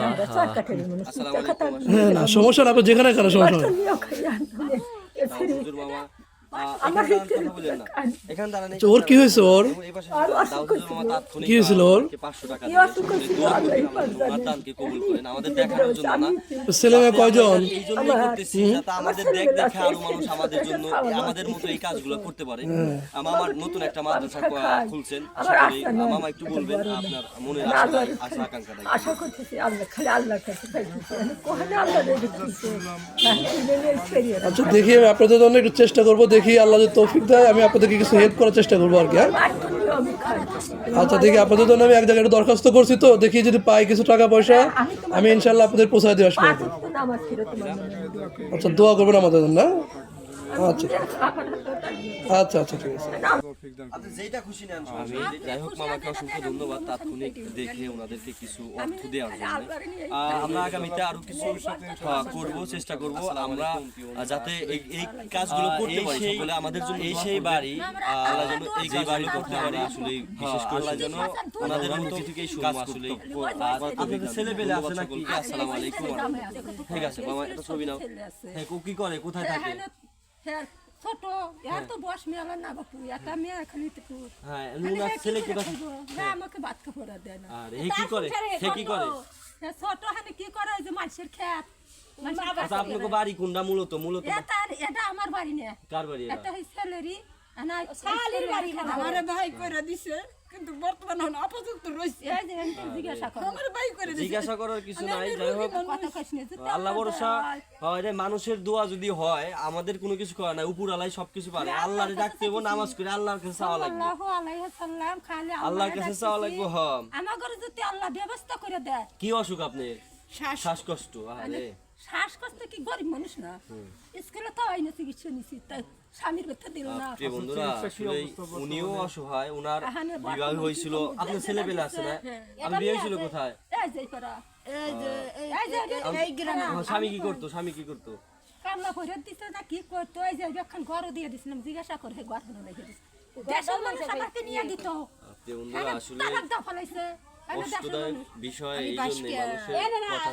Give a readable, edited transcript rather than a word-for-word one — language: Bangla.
আমরা চার কাঠের মানুষ না সমস্যা না, আপনি যেখানে খান সমস্যা নেই। হুজুর মামা আমার এখানে দাঁড়ান। আচ্ছা, ওর কি হয়েছে? ওর এই পাশে দাউদ হুজুর মামা তাৎক্ষণিক কি হয়েছিল ওর? 500 টাকা কি অসুখ হয়েছিল দোয়া আল্লাহ করেন, আল্লাহ তোমার দানকে কবুল করেন। আমাদের দেখানোর জন্য না, ছেলে মেয়ে কয়জন? এই জন্যই করতেছি যাতে আমাদের দেখে আরো মানুষ আমাদের জন্য আমাদের মতো এই কাজগুলো করতে পারে। আমার নতুন একটা মাদ্রাসা খুলছেন, আশা করি মামা একটু বলবেন আপনার মনের আশা আকাঙ্ক্ষাটা। আশা করতেছি আল্লাহ খালি আল্লাহর কাছে চাইতেছি কোহানে আল্লাহ দেখতেছি আচ্ছা দেখি, আমি আপনাদের জন্য একটু চেষ্টা করবো, দেখি আল্লাহ যদি তৌফিক দেয় আমি আপনাদেরকে কিছু হেল্প করার চেষ্টা করবো আর কি। হ্যাঁ আমি খাই আচ্ছা দেখি, আপনাদের জন্য আমি এক জায়গায় একটু দরখাস্ত করছি, তো দেখি যদি পাই কিছু টাকা পয়সা আমি ইনশাল্লাহ আপনাদের পৌঁছায় দিয়ে আসবো। আমার ছিল তোমার মনে আচ্ছা দোয়া করবেন আমাদের জন্য। আচ্ছা আচ্ছা আচ্ছা ঠিক আছে। আপনি যেটা খুশি নেন। আমি যাই হোক মামাকে অসংখ্য ধন্যবাদ তাৎক্ষণিক দেখে ওনাদেরকে কিছু অর্থ দেওয়ার জন্য। আমরা আগামীতে আরো কিছু করব, চেষ্টা করব আমরা যাতে এই কাজগুলো করতে পারি সকলে। আমাদের জন্য এই সেই বাড়ি আল্লাহ যেন এই যে বাড়ি করতে পারি, আসলে বিশেষ করে আল্লাহ যেন ওনাদের মতো থেকেই শুরু আসলে। আর আপনাদের ছেলে পেলে আছে নাকি? আসসালামু আলাইকুম। ঠিক আছে মামা, একটা ছবি নাও। হ্যাঁ, ও কি করে, কোথায় থাকে? ছোট এর তো বয়স মেলা না বাপু, একটা মেয়ে এখানে থেকে হ্যাঁ, ওনার ছেলে কোথায়? আমাকে ভাত খাওয়া দেয় না। আর এই কি করে, সে কি করে? ছোট হানে কি করে, ওই যে মানুষের ক্ষেত। আচ্ছা আপনাকে বাড়ি কোনটা মূলত? এটা আমার বাড়ি না। কার বাড়ি? এটা ছেলেরই আমার ভাই করে দিছে, কিন্তু বর্তমানে অপযুক্ত রয়েছে। জিজ্ঞাসা করো, আমার ভাই করে দিছে। জিজ্ঞাসা করার কিছু নাই। যাই হোক কথা কইস না যে আল্লাহ ভরসা হয় রে, মানুষের দোয়া যদি হয় আমাদের কোনো কিছু করা নাই, উপর আল্লাহ সবকিছু পারে। আল্লাহরে ডাকতে হইব, নামাজ করে আল্লাহর কাছে চাওয়া লাগবে, আল্লাহু আলাইহি সাল্লাম খালি আল্লাহর কাছে চাওয়া লাগবে। হ্যাঁ, আমার ঘরে যদি আল্লাহ ব্যবস্থা করে দেয়। কি অসুখ আপনার? শ্বাসকষ্ট। আরে শ্বাসকষ্ট কি গরিব মানুষ না, স্কুলে তো আইনা চিকিৎসা নিছি, তাই স্বামীর কথা দিল না। প্রিয় বন্ধুরা, আসলে উনিও অসহায়, উনার বিবাহ হয়েছিল। আপনার ছেলে পেলে আছে না? আমি বিয়ে হয়েছিল কোথায়? এই যে পারা এই গ্রামে স্বামী কি করতো? স্বামী কি করতো? কান্না করে দিতে না কি করতো, এই যে যখন ঘর দিয়ে দিছিলাম জিজ্ঞাসা করে ঘর রেখে দিচ্ছে। দেশের মানুষ আমাকে নিয়ে দিত, প্রিয় বন্ধুরা, আসলে তালাক দাও ফলাইছে। কষ্টদায়ক বিষয়, এই জন্য মানুষের কথা